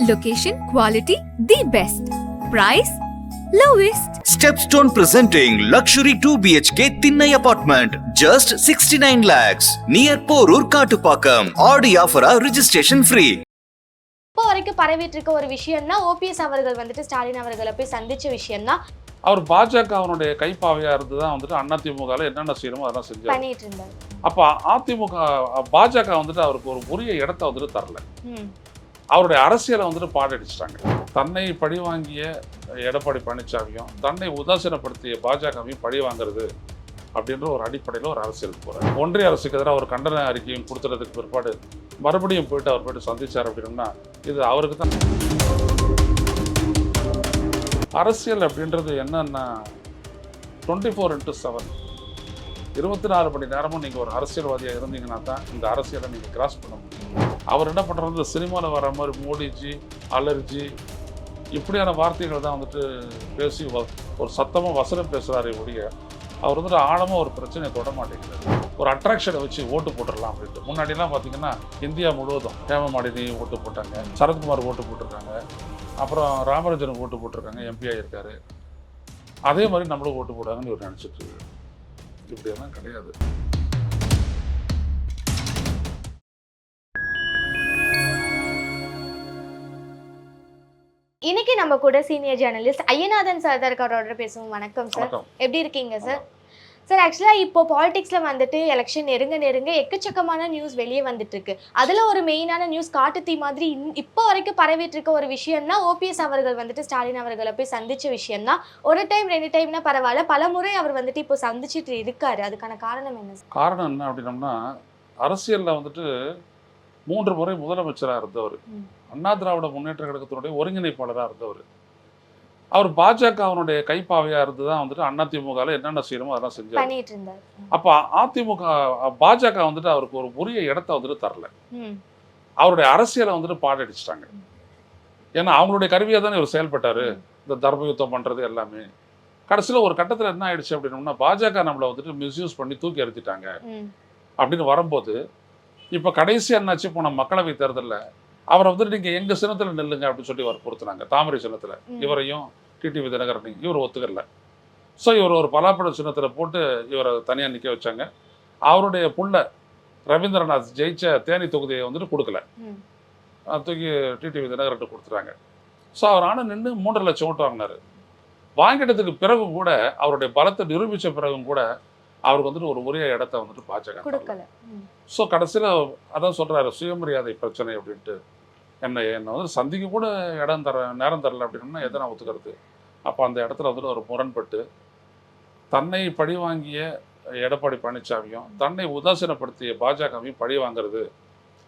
Location, quality, the best. Price, lowest. Stepstone presenting luxury 2 BHK Thinnai apartment, just 69 lakhs, near Porur Kattupakam. Audi offer registration free. இப்போ வரைக்கும் பரவிட்டு இருக்க ஒரு விஷயம் தான் ஓபிஎஸ் அவர்கள் வந்துட்டு ஸ்டாலின் அவர்களை போய் சந்திச்ச விஷயம் தான். அவர் பாஜக அவனுடைய கைப்பாவையா இருந்து தான் வந்துட்டு அதிமுகவில் என்னென்ன செய்யணுமோ அதெல்லாம் செஞ்சு பண்ணிட்டு இருந்தார். அப்போ அதிமுக பாஜக வந்துட்டு அவருக்கு ஒரு உரிய இடத்த வந்துட்டு தரல. அவருடைய அரசியலை வந்துட்டு பாடடிச்சிட்டாங்க. தன்னை பழி வாங்கிய எடப்பாடி பழனிசாமியும் தன்னை உதாசீனப்படுத்திய பாஜகவையும் பழி வாங்குறது அப்படின்ற ஒரு அடிப்படையில் ஒரு அரசியலுக்கு போகிறார். ஒன்றிய அரசுக்கு எதிராக ஒரு கண்டன அறிக்கையும் கொடுத்துறதுக்கு பிற்பாடு மறுபடியும் அவர் போயிட்டு சந்திச்சார் அப்படின்னா இது அவருக்கு தான். அரசியல் அப்படின்றது என்னன்னா 24/7 24 மணி நேரமும் நீங்கள் ஒரு அரசியல்வாதியாக இருந்தீங்கன்னா தான் இந்த அரசியலை நீங்கள் கிராஸ் பண்ண முடியும். அவர் என்ன பண்ணுறது, சினிமாவில் வர மாதிரி மோடிஜி, அலர்ஜி இப்படியான வார்த்தைகள் தான் வந்துட்டு பேசி ஒரு சத்தமாக வசனம் பேசுகிறாரே ஒழிய அவர் வந்துட்டு ஆழமாக ஒரு பிரச்சனையை தொட மாட்டேங்கிறார். ஒரு அட்ராக்ஷனை வச்சு ஓட்டு போட்டுடலாம் அப்படின்ட்டு. முன்னாடிலாம் பார்த்தீங்கன்னா இந்தியா முழுவதும் ஹேமமாலினி ஓட்டு போட்டாங்க, சரத்குமார் ஓட்டு போட்டிருக்காங்க, அப்புறம் ராமராஜனுக்கு ஓட்டு போட்டிருக்காங்க, எம்பியாக இருக்காரு. அதே மாதிரி நம்மளும் ஓட்டு போடுவாங்கன்னு இவர் நினச்சிட்டு இருக்கு. இப்படியெல்லாம் கிடையாது. இன்னைக்கு நம்ம கூட சீனியர் ஜேர்னலிஸ்ட் ஐயநாதன் சர்தார் அவரோட பேசுவோம். வணக்கம் சார், எப்படி இருக்கீங்க சார்? சார், ஆக்சுவலாக இப்போ பாலிடிக்ஸில் வந்துட்டு எலெக்ஷன் நெருங்க எக்கச்சக்கமான நியூஸ் வெளியே வந்துட்டு இருக்கு. அதில் ஒரு மெயினான நியூஸ் காட்டுத்தீ மாதிரி இப்போ வரைக்கும் பரவிட்டு இருக்க ஒரு விஷயம் தான் ஓபிஎஸ் அவர்கள் வந்துட்டு ஸ்டாலின் அவர்களை போய் சந்திச்ச விஷயம் தான். ஒரு டைம் 2 டைம்னா பரவாயில்ல, பல முறை அவர் வந்துட்டு இப்போ சந்திச்சுட்டு இருக்காரு. அதுக்கான காரணம் என்ன சார்? காரணம் என்ன அப்படின்னம்னா, அரசியலில் வந்துட்டு 3 முறை முதலமைச்சராக இருந்தவர், அண்ணா திராவிட முன்னேற்ற கழகத்தினுடைய ஒருங்கிணைப்பாளராக இருந்தவர். அவர் பாஜக அவனுடைய கைப்பாவையா இருந்து தான் வந்துட்டு அதிமுகவில் என்னென்ன செய்யணுமோ அதெல்லாம் செஞ்சு பண்ணிட்டு இருந்தார். அப்போ அதிமுக பாஜக வந்துட்டு அவருக்கு ஒரு உரிய இடத்த வந்துட்டு தரல. அவருடைய அரசியலை வந்துட்டு பாடடிச்சிட்டாங்க. ஏன்னா அவங்களுடைய கருவியாக தானே இவர் செயல்பட்டாரு, இந்த தர்ம யுத்தம் பண்றது எல்லாமே. கடைசியில் ஒரு கட்டத்தில் என்ன ஆயிடுச்சு அப்படின்னோம்னா, பாஜக நம்மளை வந்துட்டு மிஸ்யூஸ் பண்ணி தூக்கி எறிஞ்சிட்டாங்க அப்படின்னு வரும்போது, இப்போ கடைசி என்னாச்சு, போன மக்களவை தேர்தலில் அவரை வந்துட்டு நீங்கள் எங்கள் சின்னத்தில் நில்லுங்க அப்படின்னு சொல்லி வற்புறுத்தினாங்க. தாமரை சின்னத்தில் இவரையும் டிடிவி தினகரனையும் இவர் ஒத்துக்கல. ஸோ இவர் ஒரு பலாப்பழம் சின்னத்தில் போட்டு இவரை தனியாக நிற்க வச்சாங்க. அவருடைய புள்ள ரவீந்திரநாத் ஜெயிச்ச தேனி தொகுதியை வந்துட்டு கொடுக்கல, தூக்கி டிடிவி தினகரன் கொடுத்துட்டாங்க. ஸோ அவர் ஆனால் நின்று 3.5 லட்சம் ஓட்டு வாங்கினார். வாங்கிட்டதுக்கு பிறகும் கூட, அவருடைய பலத்தை நிரூபித்த பிறகும் கூட அவருக்கு வந்துட்டு ஒரு உரிய இடத்த வந்துட்டு பாஜக கொடுக்கல. ஸோ கடைசியில் அதான் சொல்கிறாரு, சுயமரியாதை பிரச்சனை அப்படின்ட்டு. என்னை வந்து சந்திக்க கூட நேரம் தரல அப்படின்னா எதை நான் ஒத்துக்கிறது? அப்போ அந்த இடத்துல வந்துட்டு ஒரு முரண்பட்டு தன்னை பழி வாங்கிய எடப்பாடி பழனிசாமியும் தன்னை உதாசீனப்படுத்திய பாஜகவையும் பழி வாங்குறது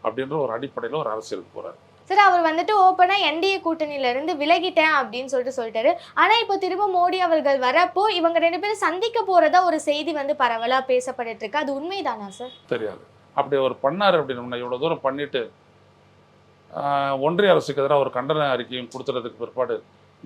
அப்படின்ற ஒரு அடிப்படையில் ஒரு அரசியலுக்கு போகிறார். சார், அவர் வந்துட்டு ஓப்பனா என்டிஏ கூட்டணியில இருந்து விலகிட்டேன் அப்படின்னு சொல்லிட்டாரு. ஆனா இப்போ திரும்ப மோடி அவர்கள் வரப்போ இவங்க 2 பேரும் சந்திக்க போறதா ஒரு செய்தி வந்து பரவலா பேசப்பட்டு இருக்கு. அது உண்மைதானா சார்? தெரியாது. அப்படி அவர் பண்ணார் அப்படின்னு, இவ்வளவு தூரம் பண்ணிட்டு ஒன்றிய அரசுக்கு எதிராக ஒரு கண்டன அறிக்கையும் கொடுத்துறதுக்கு பிற்பாடு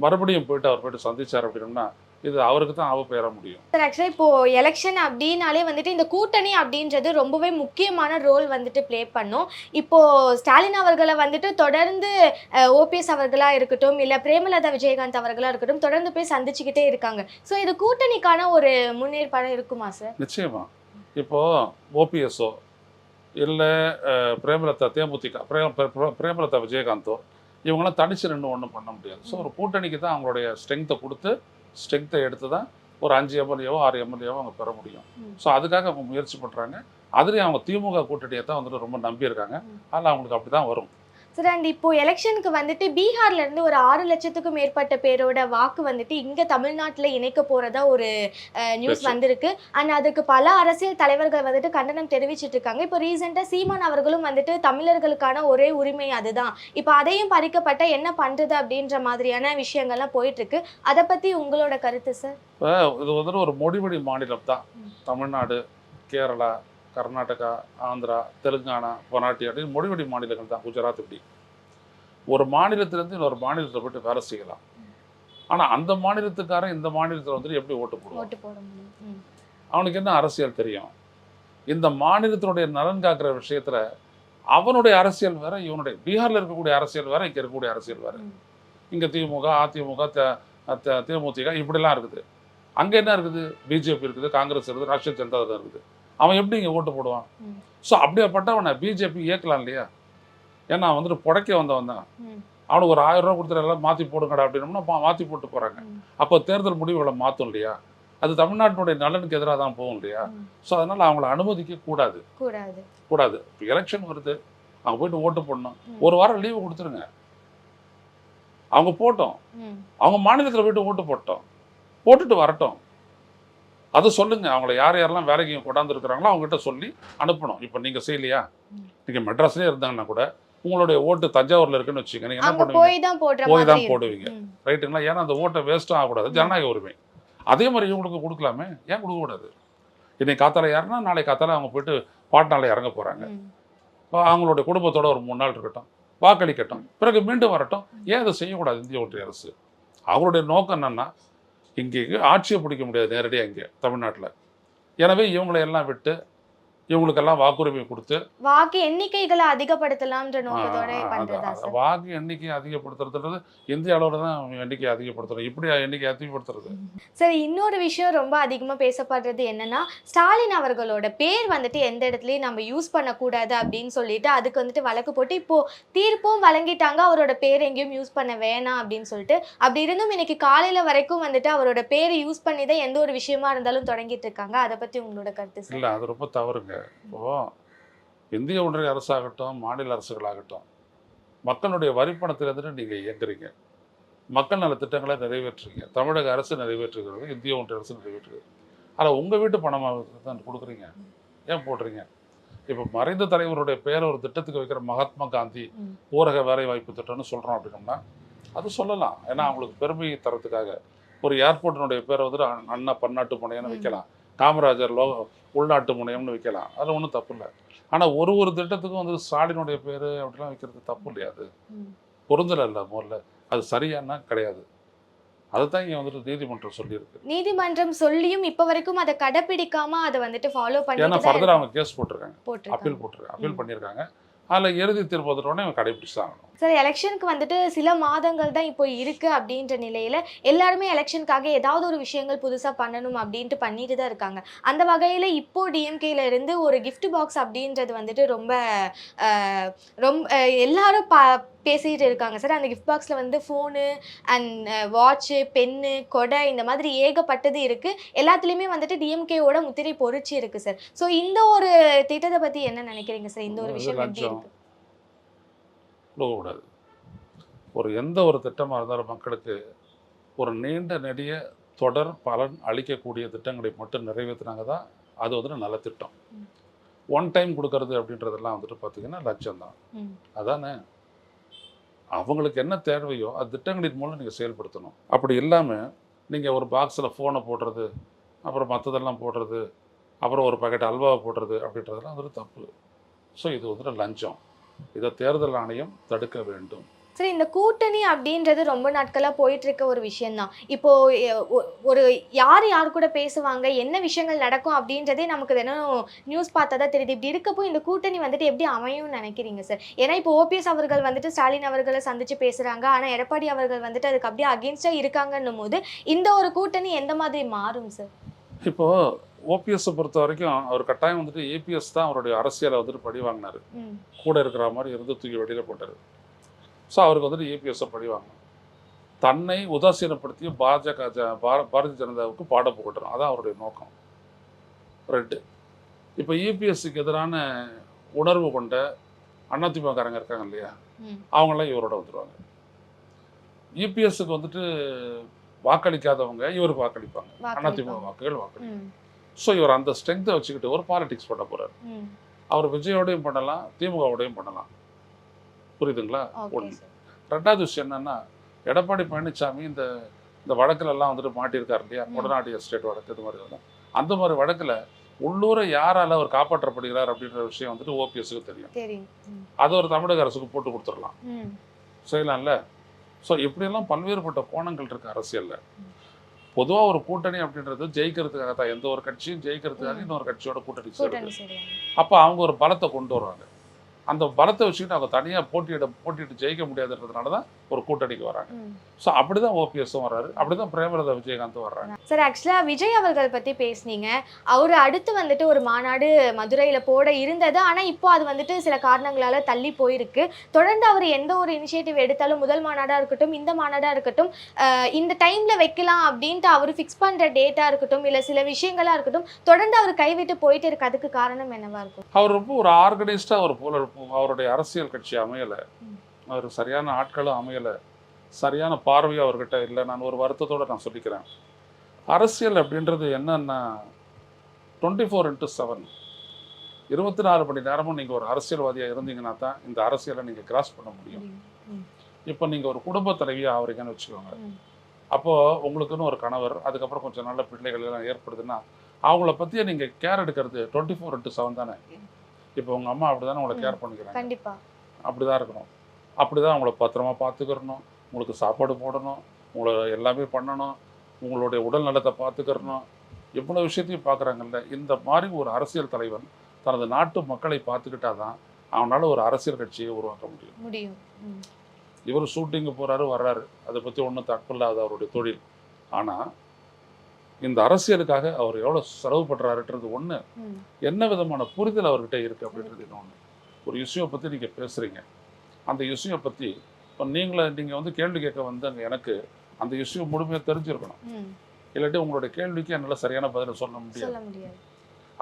மறுபடியும் அவர் போயிட்டு சந்திச்சார் அப்படின்னா இது அவருக்கு தான் அவ பெயர முடியும். சார், ஆக்சுவலாக இப்போ எலெக்ஷன் அப்படின்னாலே வந்துட்டு இந்த கூட்டணி அப்படின்றது ரொம்பவே முக்கியமான ரோல் வந்துட்டு ப்ளே பண்ணும். இப்போ ஸ்டாலின் அவர்களை வந்துட்டு தொடர்ந்து ஓபிஎஸ் அவர்களாக இருக்கட்டும், இல்லை பிரேமலதா விஜயகாந்த் அவர்களாக இருக்கட்டும், தொடர்ந்து போய் சந்திச்சுக்கிட்டே இருக்காங்க. ஸோ இது கூட்டணிக்கான ஒரு முன்னேற்பாடு இருக்குமா சார்? நிச்சயமா. இப்போ ஓபிஎஸ்ஓ இல்லை பிரேமலதா தேமுதிக பிரேமலதா விஜயகாந்தோ இவங்களாம் தனிச்சு நின்று ஒன்றும் பண்ண முடியாது. ஸோ ஒரு கூட்டணிக்கு தான் அவங்களுடைய ஸ்ட்ரென்த்தை எடுத்து தான் ஒரு 5 எம்எல்ஏவோ 6 எம்எல்ஏவோ அவங்க பெற முடியும். ஸோ அதுக்காக அவங்க முயற்சி பண்ணுறாங்க. அதுலேயும் அவங்க திமுக கூட்டணியை தான் வந்துட்டு ரொம்ப நம்பியிருக்காங்க. அதில் அவங்களுக்கு அப்படி தான் வரும். சார், அண்ட் இப்போ எலெக்ஷனுக்கு வந்துட்டு பீகார்ல இருந்து ஒரு 6 லட்சத்துக்கும் மேற்பட்ட பேரோட வாக்கு வந்துட்டு இங்க தமிழ்நாட்டில் இணைக்க போறதா ஒரு நியூஸ் வந்திருக்கு. அண்ட் அதுக்கு பல அரசியல் தலைவர்கள் வந்துட்டு கண்டனம் தெரிவிச்சிட்டு இருக்காங்க. இப்போ ரீசெண்டா சீமான் அவர்களும் வந்துட்டு தமிழர்களுக்கான ஒரே உரிமை அதுதான், இப்போ அதையும் பறிக்கப்பட்ட என்ன பண்றது அப்படின்ற மாதிரியான விஷயங்கள்லாம் போயிட்டு இருக்கு. அதை பத்தி உங்களோட கருத்து சார்? இது வந்துட்டு ஒரு மொழிவழி மாநிலம் தான். தமிழ்நாடு, கேரளா, கர்நாடகா, ஆந்திரா, தெலுங்கானா, மராட்டி அப்படின்னு மொழிவழி மாநிலங்கள் தான். குஜராத், இப்படி ஒரு மாநிலத்திலேருந்து இன்னொரு மாநிலத்தில் போய்ட்டு வேலை செய்யலாம். ஆனால் அந்த மாநிலத்துக்காரன் இந்த மாநிலத்தில் வந்துட்டு எப்படி ஓட்டு போடுவான்? அவனுக்கு என்ன அரசியல் தெரியும்? இந்த மாநிலத்தினுடைய நலன் காக்கிற விஷயத்தில் அவனுடைய அரசியல் வேற, இவனுடைய பீகார்ல இருக்கக்கூடிய அரசியல் வேற, இங்க இருக்கக்கூடிய அரசியல் வேற. இங்க திமுக, அதிமுக, தேமுதிக இப்படிலாம் இருக்குது. அங்க என்ன இருக்குது? பிஜேபி இருக்குது, காங்கிரஸ் இருக்குது, ராஷ்டிரிய ஜனதா தான் இருக்குது. அவன் எப்படி இங்க ஓட்டு போடுவான்? ஸோ அப்படியாப்பட்டவனை பிஜேபி ஏற்கலாம் இல்லையா? ஏன்னா வந்துட்டு புடைக்க வந்தவன் தான். அவனுக்கு ஒரு 1000 ரூபா கொடுத்துட்டு எல்லாம் மாற்றி போடுங்கடா அப்படின்னோம்னா மாற்றி போட்டு போகிறாங்க. அப்போ தேர்தல் முடிவுகளை மாற்றும் இல்லையா? அது தமிழ்நாட்டினுடைய நலனுக்கு எதிராக தான் போகும் இல்லையா? ஸோ அதனால் அவங்கள அனுமதிக்க கூடாது. கூடாது. இப்போ எலெக்ஷன் வருது, அவங்க போயிட்டு ஓட்டு போடணும். ஒரு வாரம் லீவு கொடுத்துருங்க, அவங்க போட்டோம். அவங்க மாநிலத்தில் போயிட்டு ஓட்டு போட்டுட்டு வரட்டும். அதை சொல்லுங்க, அவங்கள யார் யாரெல்லாம் வேலைக்கு கொண்டாந்து இருக்கிறாங்களோ அவங்ககிட்ட சொல்லி அனுப்பணும். இப்போ நீங்கள் செய்யலையா? நீங்கள் மெட்ராஸ்லேயே இருந்தாங்கன்னா கூட உங்களுடைய ஓட்டு தஞ்சாவூர்ல இருக்குன்னு வச்சுக்கோங்க, நீங்கள் என்ன பண்ணுவீங்க? போய் தான் போடுவீங்க, ரைட்டுங்களா? ஏன்னா அந்த ஓட்டை வேஸ்ட்டும் ஆகக்கூடாது, ஜனநாயக உரிமை. அதே மாதிரி இவங்களுக்கு கொடுக்கலாமே, ஏன் கொடுக்கக்கூடாது? இன்னைக்கு காத்தால யாருன்னா நாளை காத்தால அவங்க போயிட்டு பாட்னால இறங்க போகிறாங்க. அவங்களுடைய குடும்பத்தோட ஒரு 3 நாள் இருக்கட்டும், வாக்களிக்கட்டும், பிறகு மீண்டும் வரட்டும். ஏன் அதை செய்யக்கூடாது இந்திய ஒன்றிய அரசு? அவருடைய நோக்கம் என்னன்னா, இங்கே ஆட்சியை பிடிக்க முடியாது நேரடியாக இங்கே தமிழ்நாட்டில். எனவே இவங்களை எல்லாம் விட்டு இவங்களுக்கெல்லாம் வாக்குரிமை கொடுத்து வாக்கு எண்ணிக்கைகளை அதிகப்படுத்தலாம்ன்ற நோக்கத்தோட பண்றதா சார்? வாக்கு எண்ணிக்கையை அதிகப்படுத்துறது இந்திய அளவில் தான் எண்ணிக்கையை அதிகப்படுத்துறது. இப்படி எண்ணிக்கை அதிகப்படுத்துறது. சரி, இன்னொரு விஷயம் ரொம்ப அதிகமாக பேசப்படுறது என்னன்னா, ஸ்டாலின் அவர்களோட பேர் வந்துட்டு எந்த இடத்துலையும் நம்ம யூஸ் பண்ணக்கூடாது அப்படின்னு சொல்லிட்டு அதுக்கு வந்துட்டு வழக்கு போட்டு இப்போ தீர்ப்பும் வழங்கிட்டாங்க, அவரோட பேர் எங்கேயும் யூஸ் பண்ண வேணாம் அப்படின்னு சொல்லிட்டு. அப்படி இருந்தும் இன்னைக்கு காலையில வரைக்கும் வந்துட்டு அவரோட பேரை யூஸ் பண்ணி தான் எந்த ஒரு விஷயமா இருந்தாலும் தொடங்கிட்டு இருக்காங்க. அதை பத்தி உங்களோட கருத்து சார்? இல்லை, அது ரொம்ப தவறுங்க. இப்போ இந்திய ஒன்றிய அரசாகட்டும், மாநில அரசுகளாகட்டும், மக்களுடைய வரிப்பணத்திலிருந்து நீங்கள் இயங்குறீங்க, மக்கள் நல திட்டங்களை நிறைவேற்றுறீங்க. தமிழக அரசு நிறைவேற்றுகிறது, இந்திய ஒன்றிய அரசு நிறைவேற்றுகிறது. ஆனால் உங்கள் வீட்டு பணமாக தான் கொடுக்குறீங்க, ஏன் போடுறீங்க? இப்போ மறைந்த தலைவருடைய பேரை ஒரு திட்டத்துக்கு வைக்கிற மகாத்மா காந்தி ஊரக வேலை வாய்ப்பு திட்டம்னு சொல்கிறோம் அப்படின்னோம்னா அது சொல்லலாம். ஏன்னா அவங்களுக்கு பெருமை தரத்துக்காக. ஒரு ஏர்போர்ட்டினுடைய பேரை வந்துட்டு அண்ணா பன்னாட்டு முனையம்னு வைக்கலாம், காமராஜர் உள்நாட்டு முனையம்னு வைக்கலாம், அதில் ஒன்றும் தப்பு இல்லை. ஆனால் ஒரு திட்டத்துக்கும் வந்து ஸ்டாலினுடைய பேர் அப்படிலாம் வைக்கிறது தப்பு இல்லையா? அது பொருந்தலை இல்லை. முதல்ல அது சரியானா கிடையாது. அதுதான் இங்கே வந்துட்டு நீதிமன்றம் சொல்லியிருக்கு. நீதிமன்றம் சொல்லியும் இப்போ வரைக்கும் அதை கடைப்பிடிக்காம அதை வந்துட்டு ஃபாலோ பண்ணி, ஏன்னா ஃபர்தராக அவங்க கேஸ் போட்டிருக்காங்க, அப்பீல் பண்ணியிருக்காங்க. அதில் இறுதி தீர்ப்பு வந்துட்டோடனே இவங்க கடைபிடிச்சாகணும். சார், எலெக்ஷனுக்கு வந்துட்டு சில மாதங்கள் தான் இப்போ இருக்கு அப்படின்ற நிலையில எல்லாருமே எலெக்ஷனுக்காக ஏதாவது ஒரு விஷயங்கள் புதுசாக பண்ணணும் அப்படின்ட்டு பண்ணிட்டு தான் இருக்காங்க. அந்த வகையில் இப்போ டிஎம்கேல இருந்து ஒரு கிஃப்ட் பாக்ஸ் அப்படின்றது வந்துட்டு ரொம்ப எல்லாரும் பேசிட்டு இருக்காங்க சார். அந்த கிஃப்ட் பாக்ஸில் வந்து ஃபோனு அண்ட் வாட்சு, பென்னு, கொடை இந்த மாதிரி ஏகப்பட்டது இருக்குது. எல்லாத்துலேயுமே வந்துட்டு டிஎம்கேவோட முத்திரை பொறிச்சு இருக்குது சார். ஸோ இந்த ஒரு திட்டத்தை பற்றி என்ன நினைக்கிறீங்க சார்? இந்த ஒரு விஷயம் எப்படி இருக்கு? கொடுக்கக்கூடாது. எந்த ஒரு திட்டமாக இருந்தாலும் மக்களுக்கு ஒரு நீண்ட நெடிய தொடர் பலன் அளிக்கக்கூடிய திட்டங்களை மட்டும் நிறைவேற்றினாங்க தான் அது வந்துட்டு நல்ல திட்டம். ஒன் டைம் கொடுக்கறது அப்படின்றதெல்லாம் வந்துட்டு பார்த்தீங்கன்னா லட்சம் தான். அதானே அவங்களுக்கு என்ன தேவையோ அது திட்டங்களின் மூலம் நீங்கள் செயல்படுத்தணும். அப்படி இல்லாமல் நீங்கள் ஒரு பாக்ஸில் ஃபோனை போடுறது, அப்புறம் மற்றதெல்லாம் போடுறது, அப்புறம் ஒரு பாக்கெட் அல்வாவை போடுறது அப்படின்றதெல்லாம் வந்துட்டு தப்பு. ஸோ இது வந்துட்டு லஞ்சம். இதை தேர்தல் ஆணையம் தடுக்க வேண்டும். சரி, இந்த கூட்டணி அப்படின்றது ரொம்ப நாட்களாக போயிட்டு இருக்க ஒரு விஷயம்தான். இப்போ ஒரு யார் கூட பேசுவாங்க, என்ன விஷயங்கள் நடக்கும் அப்படின்றதே நமக்கு தினம் நியூஸ் பார்த்தா தான் தெரியுது. இப்படி இருக்கப்போ இந்த கூட்டணி வந்துட்டு எப்படி அமையும்னு நினைக்கிறீங்க சார்? ஏன்னா இப்போ ஓபிஎஸ் அவர்கள் வந்துட்டு ஸ்டாலின் அவர்களை சந்திச்சு பேசுறாங்க, ஆனால் எடப்பாடி அவர்கள் வந்துட்டு அதுக்கு அப்படியே அகேன்ஸ்டா இருக்காங்கன்னும் போது இந்த ஒரு கூட்டணி எந்த மாதிரி மாறும் சார்? இப்போ ஓபிஎஸ்ஸை பொறுத்த வரைக்கும் அவர் கட்டாயம் வந்துட்டு ஏபிஎஸ் தான் அவருடைய அரசியலை வந்துட்டு பழி வாங்கினார். கூட இருக்கிற மாதிரி இருந்து தூக்கி வெளியில் போட்டார். ஸோ அவருக்கு வந்துட்டு ஏபிஎஸ்ஸை பழி வாங்கணும். தன்னை உதாசீனப்படுத்திய பாரதிய ஜனதாவுக்கு பாடம் புகட்டணும், அதான் அவருடைய நோக்கம். 2, இப்போ இபிஎஸ்சிக்கு எதிரான உணர்வு கொண்ட அதிமுககாரங்க இருக்காங்க இல்லையா, அவங்களாம் இவரோட வந்துடுவாங்க. இபிஎஸ்க்கு வந்துட்டு வாக்களிக்காதவங்க இவருக்கு வாக்களிப்பாங்க, அதிமுக வாக்குகள் வாக்களிப்பாங்க. ஸோ இவர் அந்த ஸ்ட்ரென்த்தை வச்சுக்கிட்டு ஒரு பாலிடிக்ஸ் பண்ண போறாரு. அவர் விஜயோடையும் பண்ணலாம், திமுகவோடையும் பண்ணலாம். புரியுதுங்களா? ஒன்று. 2வது விஷயம் என்னன்னா, எடப்பாடி பழனிசாமி இந்த வழக்குல எல்லாம் வந்துட்டு மாட்டியிருக்காரு இல்லையா, உடனாடி எஸ்டேட் வழக்கு, இது மாதிரி எல்லாம். அந்த மாதிரி வழக்குல உள்ளூரை யாரால அவர் காப்பாற்றப்படுகிறார் அப்படின்ற விஷயம் வந்துட்டு ஓபிஎஸ்க்கு தெரியும். அது ஒரு தமிழக அரசுக்கு போட்டு கொடுத்துடலாம், செய்யலாம்ல. ஸோ இப்படியெல்லாம் பல்வேறுபட்ட கோணங்கள் இருக்கு அரசியல்ல. பொதுவாக ஒரு கூட்டணி அப்படின்றது ஜெயிக்கிறதுக்காக தான். எந்த ஒரு கட்சியும் ஜெயிக்கிறதுக்காக இன்னொரு கட்சியோட கூட்டணி சேருது. அப்போ அவங்க ஒரு பலத்தை கொண்டு வருவாங்க. அந்த பலத்தை வச்சுக்கிட்டு அவங்க தனியாக போட்டிட்டு ஜெயிக்க முடியாதுன்றதுனால தான் ஒரு கூட்டணிக்கு வராங்க. ஸோ அப்படிதான் ஓபிஎஸும் வர்றாரு, அப்படிதான் பிரேமலதா விஜயகாந்தும் வர்றாங்க. சார் ஆக்சுவலாக விஜய் அவர்கள் பற்றி பேசுனீங்க. அவர் அடுத்து வந்துட்டு ஒரு மாநாடு மதுரையில் போட இருந்தது, ஆனால் இப்போ அது வந்துட்டு சில காரணங்களால் தள்ளி போயிருக்கு. தொடர்ந்து அவர் எந்த ஒரு இனிஷியேட்டிவ் எடுத்தாலும் முதல் மாநாடாக இருக்கட்டும், இந்த மாநாடாக இருக்கட்டும், இந்த டைமில் வைக்கலாம் அப்படின்ட்டு அவர் ஃபிக்ஸ் பண்ணுற டேட்டாக இருக்கட்டும், இல்லை சில விஷயங்களாக இருக்கட்டும், தொடர்ந்து அவர் கைவிட்டு போயிட்டு இருக்கு. அதுக்கு காரணம் என்னவா இருக்கும்? அவர் ரொம்ப ஒரு ஆர்கனைஸ்டாக ஒரு போல அவருடைய அரசியல் கட்சி அமையலை, அவர் சரியான ஆட்களும் அமையலை, சரியான பார்வையும் அவர்கிட்ட இல்லை. நான் ஒரு வருத்தத்தோடு நான் சொல்லிக்கிறேன். அரசியல் அப்படின்றது என்னன்னா 24/7 24 மணி நேரமும் நீங்கள் ஒரு அரசியல்வாதியாக இருந்தீங்கன்னா தான் இந்த அரசியலை நீங்கள் கிராஸ் பண்ண முடியும். இப்போ நீங்கள் ஒரு குடும்ப தலைவியாக ஆகிறீங்கன்னு வச்சுக்கோங்க. அப்போது உங்களுக்குன்னு ஒரு கணவர், அதுக்கப்புறம் கொஞ்சம் நல்ல பிள்ளைகள் எல்லாம் ஏற்படுதுன்னா அவங்கள பற்றியே நீங்கள் கேர் எடுக்கிறது 24/7 தானே. இப்போ உங்கள் அம்மா அப்படி தானே உங்களை கேர் பண்ணிக்கிறாங்க. கண்டிப்பாக அப்படி தான் இருக்கணும். அப்படி தான் அவங்கள பத்திரமா பார்த்துக்கிறணும், உங்களுக்கு சாப்பாடு போடணும், உங்களை எல்லாமே பண்ணணும், உங்களுடைய உடல் நலத்தை பார்த்துக்கிறணும், இவ்வளோ விஷயத்தையும் பார்க்குறாங்கல்ல. இந்த மாதிரி ஒரு அரசியல் தலைவன் தனது நாட்டு மக்களை பார்த்துக்கிட்டா தான் அவனால் ஒரு அரசியல் கட்சியை உருவாக்க முடியும். இவர் ஷூட்டிங்கு போகிறாரு வர்றாரு, அதை பற்றி ஒன்றும் தப்பில்லாத அவருடைய தொழில். ஆனால் இந்த அரசியலுக்காக அவர் எவ்வளோ செலவு பண்ணுறாருன்றது ஒன்று, என்ன விதமான புரிதல் அவர்கிட்ட இருக்குது அப்படின்றது இன்னொன்று. ஒரு இஷ்யூவை பற்றி நீங்கள் பேசுகிறீங்க, அந்த இஷ்யூவை பற்றி இப்போ நீங்கள் வந்து கேள்வி கேட்க வந்து எனக்கு அந்த இஷ்யூ முழுமையாக தெரிஞ்சிருக்கணும். இல்லாட்டி உங்களுடைய கேள்விக்கு என்னால் சரியான பதிலை சொல்ல முடியாது.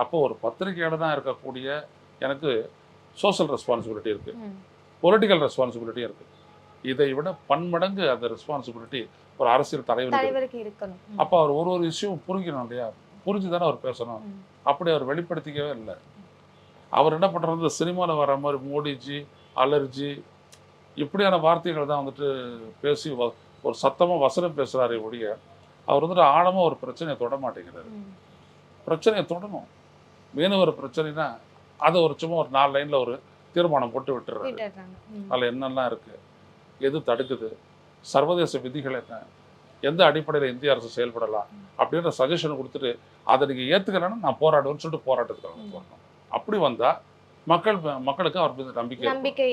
அப்போ ஒரு பத்திரிகையாளர் தான் இருக்கக்கூடிய எனக்கு சோஷியல் ரெஸ்பான்சிபிலிட்டி இருக்குது, பொலிட்டிக்கல் ரெஸ்பான்சிபிலிட்டி இருக்குது. இதை விட பன்மடங்கு அந்த ரெஸ்பான்சிபிலிட்டி ஒரு அரசியல் தலைவருக்கு இருக்கணும். அப்போ அவர் ஒரு விஷயம் புரிஞ்சிக்கணும் இல்லையா, புரிஞ்சு தானே அவர் பேசணும். அப்படி அவர் வெளிப்படுத்திக்கவே இல்லை. அவர் என்ன பண்ணுறது, சினிமாவில் வர மாதிரி மோடிஜி, அலர்ஜி இப்படியான வார்த்தைகள் தான் வந்துட்டு பேசி ஒரு சத்தமாக வசனம் பேசுகிறாரே ஒழிய அவர் வந்துட்டு ஆழமாக ஒரு பிரச்சனையை தொட மாட்டேங்கிறாரு. பிரச்சனையை தொடணும். மீனவர் பிரச்சனைனா அதை ஒரு சும்மா ஒரு 4 லைனில் ஒரு தீர்மானம் போட்டு விட்டுறாரு. அதில் என்னெல்லாம் இருக்குது, எது தடுக்குது, சர்வதேச விதிகள் என்ன, எந்த அடிப்படையில் இந்திய அரசு செயல்படலாம் அப்படின்ற சஜஷன் கொடுத்துட்டு அதை நீங்கள் ஏற்றுக்கலன்னா நான் போராடுவேன்னு சொல்லிட்டு போராட்டத்துக்கு வரணும். அப்படி வந்தால் மக்களுக்கு அவர் மீது நம்பிக்கை.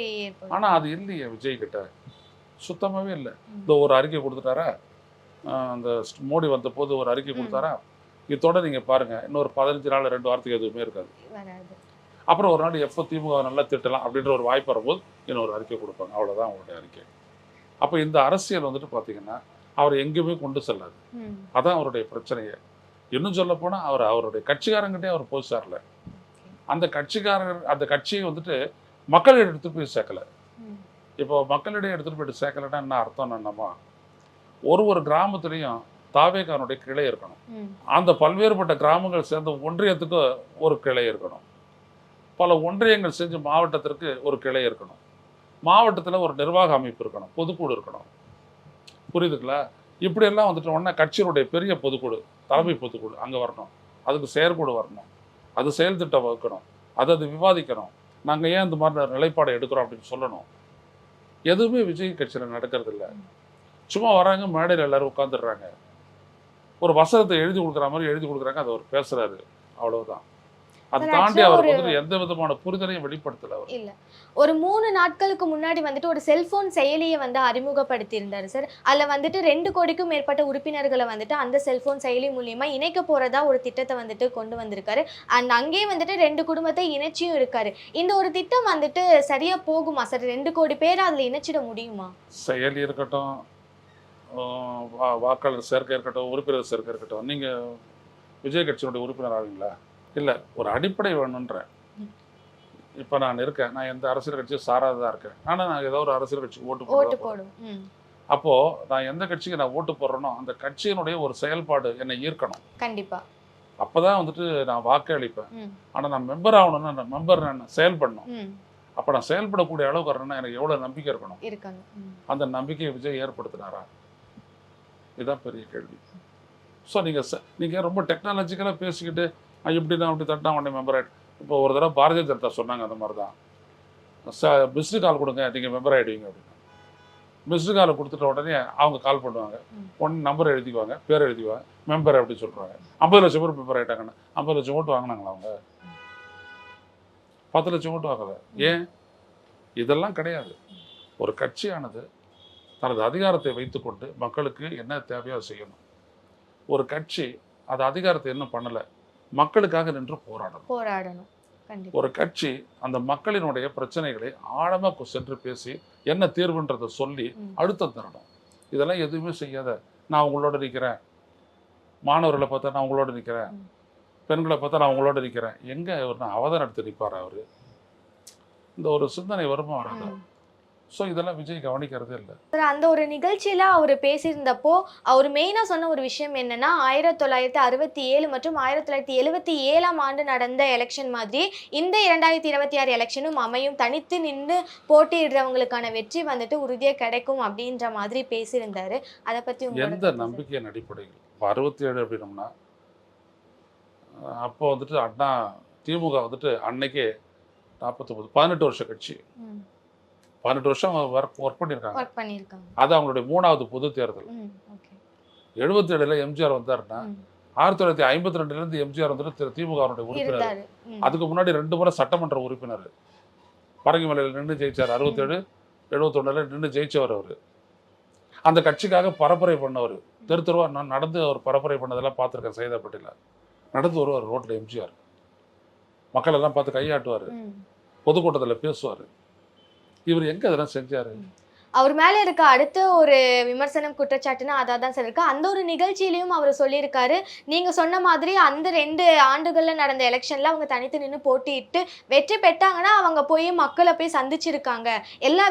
ஆனால் அது இல்லையே விஜய் கிட்ட, சுத்தமாகவே இல்லை. இந்த ஒரு அறிக்கை கொடுத்துட்டாரா, அந்த மோடி வந்த போது ஒரு அறிக்கை கொடுத்தாரா, இதோட நீங்கள் பாருங்கள் இன்னொரு 15 நாள் 2 வாரத்துக்கு எதுவுமே இருக்காது. அப்புறம் ஒரு நாள் எப்போ திமுக நல்லா திட்டலாம் அப்படின்ற ஒரு வாய்ப்பு வரும்போது இன்னொரு அறிக்கை கொடுப்பாங்க. அவ்வளோதான் அவங்களுடைய அறிக்கை. அப்போ இந்த அரசியல் வந்துட்டு பார்த்தீங்கன்னா அவர் எங்கேயுமே கொண்டு செல்லாது. அதான் அவருடைய பிரச்சனையே. இன்னும் சொல்ல போனால் அவருடைய கட்சிக்காரங்கிட்டே அவர் போய் சேரல. அந்த கட்சியை வந்துட்டு மக்களிடையே எடுத்துகிட்டு போய் சேர்க்கலை. இப்போ மக்களிடையே எடுத்துகிட்டு போயிட்டு சேர்க்கலைன்னா என்ன அர்த்தம் என்னம்மா, ஒரு கிராமத்துலேயும் தாவேகானுடைய கிளை இருக்கணும். அந்த பல்வேறுபட்ட கிராமங்கள் சேர்ந்த ஒன்றியத்துக்கு ஒரு கிளை இருக்கணும். பல ஒன்றியங்கள் செஞ்சு மாவட்டத்திற்கு ஒரு கிளை இருக்கணும். மாவட்டத்தில் ஒரு நிர்வாக அமைப்பு இருக்கணும், பொதுக்குழு இருக்கணும். புரியுதுங்களா? இப்படியெல்லாம் வந்துட்டு உடனே கட்சியினுடைய பெரிய பொதுக்குழு, தலைமை பொதுக்குழு அங்கே வரணும், அதுக்கு செயற்குழு வரணும், அது செயல் திட்டம் வகுக்கணும், அது விவாதிக்கணும், நாங்கள் ஏன் இந்த மாதிரி நிலைப்பாடை எடுக்கிறோம் அப்படின்னு சொல்லணும். எதுவுமே விஜய் கட்சியில் நடக்கிறது இல்லை. சும்மா வராங்க, மேடையில் எல்லாரும் உட்காந்துடுறாங்க, ஒரு வசனத்தை எழுதி கொடுக்குற மாதிரி எழுதி கொடுக்குறாங்க, அதை அவர் பேசுறாரு, அவ்வளவுதான். அதை தாண்டி அவர் வந்து எந்த விதமான புரிதலையும் வெளிப்படுத்தல. இல்ல, ஒரு 3 நாட்களுக்கு முன்னாடி வந்துட்டு ஒரு செல்போன் செயலியை வந்து அறிமுகப்படுத்தி இருந்தாரு சார். அதுல வந்துட்டு 2 கோடிக்கும் மேற்பட்ட உறுப்பினர்களை வந்துட்டு அந்த செல்போன் செயலி மூலியமா இணைக்க போறதா ஒரு திட்டத்தை வந்துட்டு கொண்டு வந்திருக்காரு. அண்ட் அங்கேயே வந்துட்டு 2 குடும்பத்தை இணைச்சியும் இருக்காரு. இந்த ஒரு திட்டம் வந்துட்டு சரியா போகுமா சார்? 2 கோடி பேர் அதுல இணைச்சிட முடியுமா? செயலி இருக்கட்டும், வாக்காளர் சேர்க்கை இருக்கட்டும், உறுப்பினர் சேர்க்கை இருக்கட்டும், நீங்க விஜய் கட்சியினுடைய உறுப்பினர் ஆவீங்களா? இல்லை, ஒரு அடிப்படை வேணுன்றேன். இப்போ நான் இருக்கேன், நான் எந்த அரசியல் கட்சியும் சாராததாக இருக்கேன், ஆனால் நான் ஏதோ ஒரு அரசியல் கட்சிக்கு ஓட்டு போடுவேன். அப்போது நான் எந்த கட்சிக்கு நான் ஓட்டு போடுறேனோ அந்த கட்சியினுடைய ஒரு செயல்பாடு என்னை ஈர்க்கணும். கண்டிப்பாக. அப்போ தான் வந்துட்டு நான் வாக்கு அளிப்பேன். ஆனால் நான் மெம்பர் ஆகணும்னா நான் மெம்பர் நான் செயல்படணும். அப்போ நான் செயல்படக்கூடிய அளவுக்கு வரணும்னா எனக்கு எவ்வளோ நம்பிக்கை இருக்கணும். அந்த நம்பிக்கையை விஜய் ஏற்படுத்தினாரா? இதுதான் பெரிய கேள்வி. ஸோ நீங்கள் ரொம்ப டெக்னாலஜிக்கலாக பேசிக்கிட்டு இப்படின்னா அப்படி தட்டினா உடனே மெம்பர் ஆகிடு. இப்போ ஒரு தடவை பாரதிய ஜனதா சொன்னாங்க அந்த மாதிரி தான், மிஸ்டு கால் கொடுங்க நீங்கள் மெம்பர் ஆகிடுவீங்க அப்படின்னு. மிஸ்டு காலை கொடுத்துட்ட உடனே அவங்க கால் பண்ணுவாங்க, உடனே நம்பர் எழுதிக்குவாங்க, பேர் எழுதிக்குவாங்க, மெம்பர் அப்படின்னு சொல்கிறாங்க. 50 லட்சம் பேர் மெம்பர் ஆகிட்டாங்கன்னா 50 லட்சம் ஓட்டு வாங்கினாங்களா? அவங்க 10 லட்சம் ஓட்டு வாங்கலை. ஏன்? இதெல்லாம் கிடையாது. ஒரு கட்சியானது தனது அதிகாரத்தை வைத்துக்கொண்டு மக்களுக்கு என்ன தேவையோ அதை செய்யணும். ஒரு கட்சி அது அதிகாரத்தை என்ன பண்ணலை, மக்களுக்காக நின்று போராடணும். ஒரு கட்சி அந்த மக்களினுடைய பிரச்சனைகளை ஆழமாக சென்று பேசி என்ன தீர்வுன்றதை சொல்லி அழுத்தம் தரணும். இதெல்லாம் எதுவுமே செய்யாத நான் உங்களோட நிற்கிறேன், மாணவர்களை பார்த்தா நான் உங்களோட நிற்கிறேன், பெண்களை பார்த்தா நான் உங்களோட நிற்கிறேன், எங்கே ஒரு அவதாரம் எடுத்து நிற்பார் அவர்? இந்த ஒரு சிந்தனை வருமா வராது. ஸோ இதெல்லாம் விஜய் கவனிக்கிறதே இல்லை. அந்த ஒரு நிகழ்ச்சியில் அவர் பேசியிருந்தப்போ அவர் மெயினாக சொன்ன ஒரு விஷயம் என்னன்னா 1967 மற்றும் 1977 நடந்த எலெக்ஷன் மாதிரி இந்த 2026 எலெக்ஷனும் அமையும், தனித்து நின்று போட்டியிடுறவங்களுக்கான வெற்றி வந்துட்டு உறுதியாக கிடைக்கும் அப்படின்ற மாதிரி பேசியிருந்தாரு. அதை பற்றி எந்த நம்பிக்கையின் அடிப்படையில் 67 அப்படின்னோம்னா அப்போ வந்துட்டு அண்ணா திமுக வந்துட்டு அன்னைக்கே 49 18 வருஷ கட்சி, 18 வருஷம் ஒர்க் பண்ணியிருக்காங்க. அது அவங்களுடைய 3வது பொது தேர்தல். 77 எம்ஜிஆர் வந்தாருன்னா 1952 எம்ஜிஆர் வந்துட்டு திமுக உறுப்பினர். அதுக்கு முன்னாடி 2 முறை சட்டமன்ற உறுப்பினர், பரங்கிமலையில் நின்று ஜெயிச்சார். 67 71 நின்று ஜெயிச்சவர் அவர். அந்த கட்சிக்காக பரப்புரை பண்ணவர். தெருவா நான் நடந்து அவர் பரப்புரை பண்ணதெல்லாம் பார்த்துருக்கேன். சைதாப்பேட்டையில் நடந்து வருவார் ரோட்டில் எம்ஜிஆர். மக்கள் எல்லாம் பார்த்து கையாட்டுவார், பொதுக்கூட்டத்தில் பேசுவார். இவர் எங்க அதெல்லாம் செஞ்சாரு? அவர் மேல இருக்க அடுத்த ஒரு விமர்சனம் குற்றச்சாட்டுன்னா அதான் சார் இருக்கு. அந்த ஒரு நிகழ்ச்சியிலையும் அவர் சொல்லியிருக்காரு, நீங்க சொன்ன மாதிரி அந்த 2 ஆண்டுகள்ல நடந்த எலெக்ஷன்ல அவங்க தனித்து நின்று போட்டியிட்டு வெற்றி பெற்றாங்கன்னா அவங்க போய் மக்களை போய் சந்திச்சிருக்காங்க, எல்லா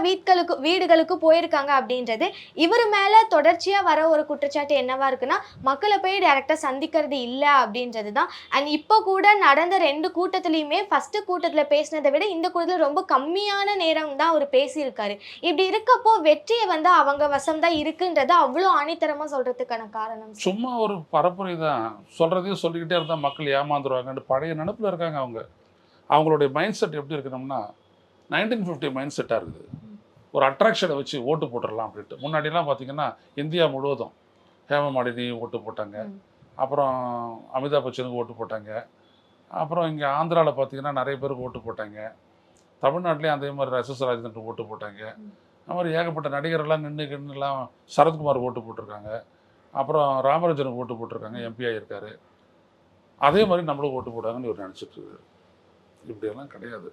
வீடுகளுக்கும் போயிருக்காங்க அப்படின்றது இவர் மேல தொடர்ச்சியா வர ஒரு குற்றச்சாட்டு என்னவா இருக்குன்னா மக்களை போய் டைரக்டா சந்திக்கிறது இல்லை அப்படின்றது தான். அண்ட் இப்போ கூட நடந்த 2 கூட்டத்திலையுமே ஃபர்ஸ்ட் கூட்டத்துல பேசினதை விட இந்த கூட்டத்தில் ரொம்ப கம்மியான நேரம் தான் அவர் பேசியிருக்காரு. இப்படி இருக்கப்போ வெற்றியை வந்து அவங்க வசம் தான் இருக்குன்றத அவ்வளோ ஆணித்தரமா சொல்றதுக்கான காரணம் சும்மா ஒரு பரப்புரை தான். சொல்றதையும் சொல்லிக்கிட்டே இருந்தா மக்கள் ஏமாந்துருவாங்க. பழைய நினைப்புல இருக்காங்க அவங்க. அவங்களுடைய மைண்ட் செட் எப்படி இருக்கணும்னா 1950 மைண்ட் செட்டாக இருக்குது. ஒரு அட்ராக்ஷனை வச்சு ஓட்டு போட்டுடலாம் அப்படின்ட்டு. முன்னாடிலாம் பார்த்தீங்கன்னா இந்தியா முழுவதும் ஹேமா மாலினி ஓட்டு போட்டாங்க, அப்புறம் அமிதாப் பச்சனுக்கு ஓட்டு போட்டாங்க, அப்புறம் இங்கே ஆந்திராவில் பார்த்தீங்கன்னா நிறைய பேருக்கு ஓட்டு போட்டாங்க, தமிழ்நாட்டிலேயும் அதே மாதிரி எஸ்.எஸ். ராஜேந்திரன் ஓட்டு போட்டாங்க. அது மாதிரி ஏகப்பட்ட நடிகரெல்லாம் நின்றுலாம் சரத்குமார் ஓட்டு போட்டிருக்காங்க, அப்புறம் ராமராஜனுக்கு ஓட்டு போட்டிருக்காங்க, எம்பி ஆகியிருக்காரு. அதே மாதிரி நம்மளும் ஓட்டு போட்டாங்கன்னு இவர் நினச்சிட்டு இருக்காரு. இப்படியெல்லாம் கிடையாது.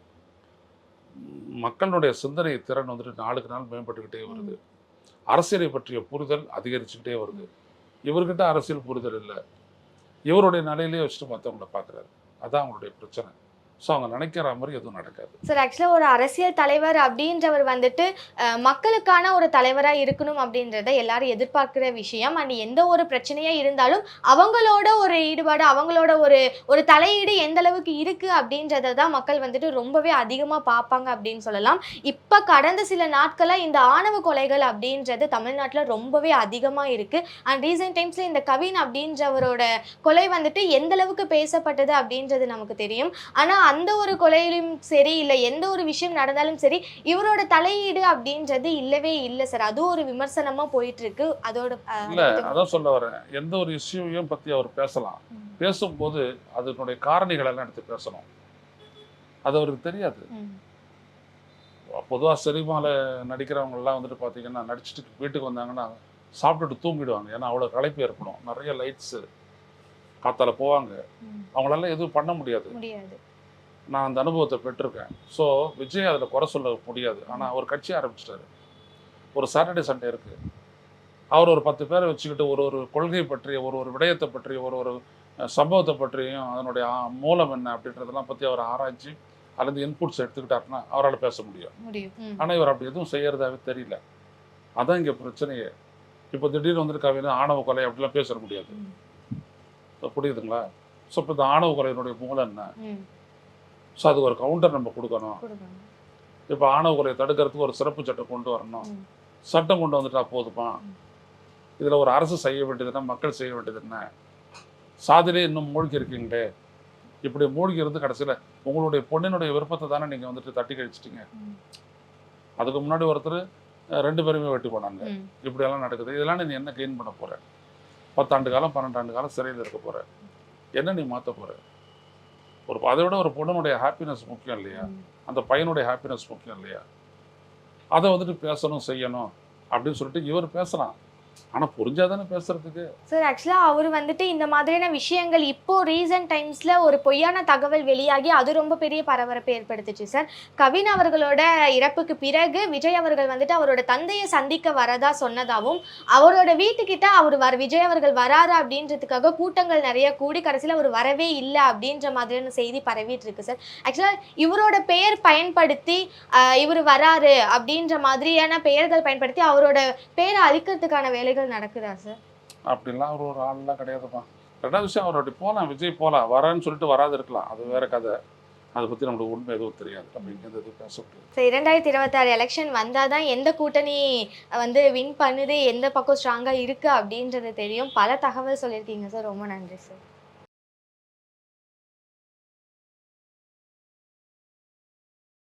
மக்களுடைய சிந்தனை திறன் வந்துட்டு நாளுக்கு நாள் மேம்பட்டுக்கிட்டே வருது. அரசியலை பற்றிய புரிதல் அதிகரிச்சுக்கிட்டே வருது. இவர்கிட்ட அரசியல் புரிதல் இல்லை, இவருடைய நிலையிலேயே வச்சுட்டு மற்றவங்கள பார்க்குறாரு. அதான் அவங்களுடைய பிரச்சனை. ஸோ அவங்க நினைக்கிற மாதிரி எதுவும் நடக்காது. சார் ஆக்சுவலாக ஒரு அரசியல் தலைவர் அப்படின்றவர் வந்துட்டு மக்களுக்கான ஒரு தலைவராக இருக்கணும் அப்படின்றத எல்லாரும் எதிர்பார்க்குற விஷயம். அண்ட் எந்த ஒரு பிரச்சனையாக இருந்தாலும் அவங்களோட ஒரு ஈடுபாடு, அவங்களோட ஒரு தலையீடு எந்த அளவுக்கு இருக்குது அப்படின்றத தான் மக்கள் வந்துட்டு ரொம்பவே அதிகமாக பார்ப்பாங்க அப்படின்னு சொல்லலாம். இப்போ கடந்த சில நாட்களாக இந்த ஆணவ கொலைகள் அப்படின்றது தமிழ்நாட்டில் ரொம்பவே அதிகமாக இருக்குது. அண்ட் ரீசெண்ட் டைம்ஸில் இந்த கவின் அப்படின்றவரோட கொலை வந்துட்டு எந்த அளவுக்கு பேசப்பட்டது அப்படின்றது நமக்கு தெரியும். ஆனால் அந்த ஒரு கொலையிலும் சரி இல்லை எந்த ஒரு விஷயம் நடந்தாலும் சரி இவரோட தலையீடு அப்படின்றது இல்லவே இல்லை சார். அதுவும் ஒரு விமர்சனமா போயிட்டு இருக்கு. அதோட இல்ல அதான் சொல்ல வரேன், எந்த ஒரு இஷ்யூவையும் பத்தி அவர் பேசலாம். பேசும்போது அதனுடைய காரணிகள் எல்லாம் எடுத்து பேசணும். அது அவருக்கு தெரியாது. பொதுவாக சினிமாவில் நடிக்கிறவங்க எல்லாம் வந்துட்டு பார்த்தீங்கன்னா நடிச்சுட்டு வீட்டுக்கு வந்தாங்கன்னா சாப்பிட்டுட்டு தூங்கிடுவாங்க. ஏன்னா அவ்வளோ களைப்பு ஏற்படும். நிறைய லைட்ஸு காத்தால போவாங்க, அவங்களால எதுவும் பண்ண முடியாது. நான் அந்த அனுபவத்தை பெற்றிருக்கேன். ஸோ விஜய் அதில் குறை சொல்ல முடியாது. ஆனால் ஒரு கட்சி ஆரம்பிச்சிட்டாரு. ஒரு சாட்டர்டே சண்டே இருக்குது. அவர் ஒரு 10 பேரை வச்சுக்கிட்டு ஒரு கொள்கை பற்றிய ஒரு விடயத்தை பற்றிய ஒரு சம்பவத்தை பற்றியும் அதனுடைய மூலம் என்ன அப்படின்றதெல்லாம் பற்றி அவர் ஆராய்ச்சி அல்லது இன்புட்ஸ் எடுத்துக்கிட்டாருன்னா அவரால் பேச முடியும். ஆனால் இவர் அப்படி எதுவும் செய்யறதாவே தெரியல. அதான் இங்கே பிரச்சனையே. இப்போ திடீர்னு வந்துட்டு கவிதை ஆணவ கொலை அப்படிலாம் பேச முடியாது. புரியுதுங்களா? ஸோ இப்போ இந்த ஆணவ கொலையினுடைய மூலம் என்ன? ஸோ அதுக்கு ஒரு கவுண்டர் நம்ம கொடுக்கணும். இப்போ ஆணவ கொலையை தடுக்கிறதுக்கு ஒரு சிறப்பு சட்டம் கொண்டு வரணும். சட்டம் கொண்டு வந்துட்டா போதுமா? இதில் ஒரு அரசு செய்ய வேண்டியதுன்னா மக்கள் செய்ய வேண்டியது என்ன? சாதிலே இன்னும் மூழ்கி இருக்கீங்களே. இப்படி மூழ்கி இருந்து கடைசியில் உங்களுடைய பொண்ணினுடைய விருப்பத்தை தானே நீங்கள் வந்துட்டு தட்டி கழிச்சிட்டிங்க. அதுக்கு முன்னாடி ஒருத்தர் 2 பேருமே வெட்டி போனாங்க. இப்படியெல்லாம் நடக்குது. இதெல்லாம் நீ என்ன கெயின் பண்ண போற? 10 ஆண்டு காலம் 12 ஆண்டு காலம் சிறையில் இருக்க போற. என்ன நீ மாற்ற போற? அதை விட ஒரு பொண்ணுடைய ஹாப்பினஸ் முக்கியம் இல்லையா? அந்த பையனுடைய ஹாப்பினஸ் முக்கியம் இல்லையா? அதை வந்துட்டு பேசணும் செய்யணும் அப்படின்னு சொல்லிட்டு இவர் பேசலாம். ஆனா புரிஞ்சாதானே பேசுறதுக்கு. சார் ஆக்சுவலாக அவர் வந்துட்டு இந்த மாதிரியான விஷயங்கள் இப்போ ரீசன்ட் டைம்ஸில் ஒரு பொய்யான தகவல் வெளியாகி அது ரொம்ப பெரிய பரபரப்பை ஏற்படுத்துச்சு சார். கவின் அவர்களோட இறப்புக்கு பிறகு விஜய் அவர்கள் வந்துட்டு அவரோட தந்தையை சந்திக்க வரதா சொன்னதாகவும் அவரோட வீட்டுக்கிட்ட விஜய் அவர்கள் வராரு அப்படின்றதுக்காக கூட்டங்கள் நிறைய கூடி கடைசியில் அவர் வரவே இல்லை அப்படின்ற மாதிரியான செய்தி பரவிட்டு இருக்கு சார். ஆக்சுவலாக இவரோட பெயர் பயன்படுத்தி இவர் வராரு அப்படின்ற மாதிரியான பெயர்கள் பயன்படுத்தி அவரோட பெயரை அழிக்கிறதுக்கான வேலைகள் நடக்குதா சார்? அப்படிலாம் ஒரு ஆள்லாம் கிடையாதுப்பா. ரெண்டாவது விஷயம், அவர் அப்படி போகலாம், விஜய் போகலாம், வரேன்னு சொல்லிட்டு வராது இருக்கலாம், அது வேற கதை. அதை பற்றி நம்மளுக்கு உண்மை எதுவும் தெரியாது. அப்படி எதுவும் பேச முடியாது. ஸோ 2026 எலெக்ஷன் வந்தால் தான் எந்த கூட்டணி வின் பண்ணுது, எந்த பக்கம் ஸ்ட்ராங்காக இருக்குது அப்படின்றது தெரியும். பல தகவல் சொல்லியிருக்கீங்க சார், ரொம்ப நன்றி சார்.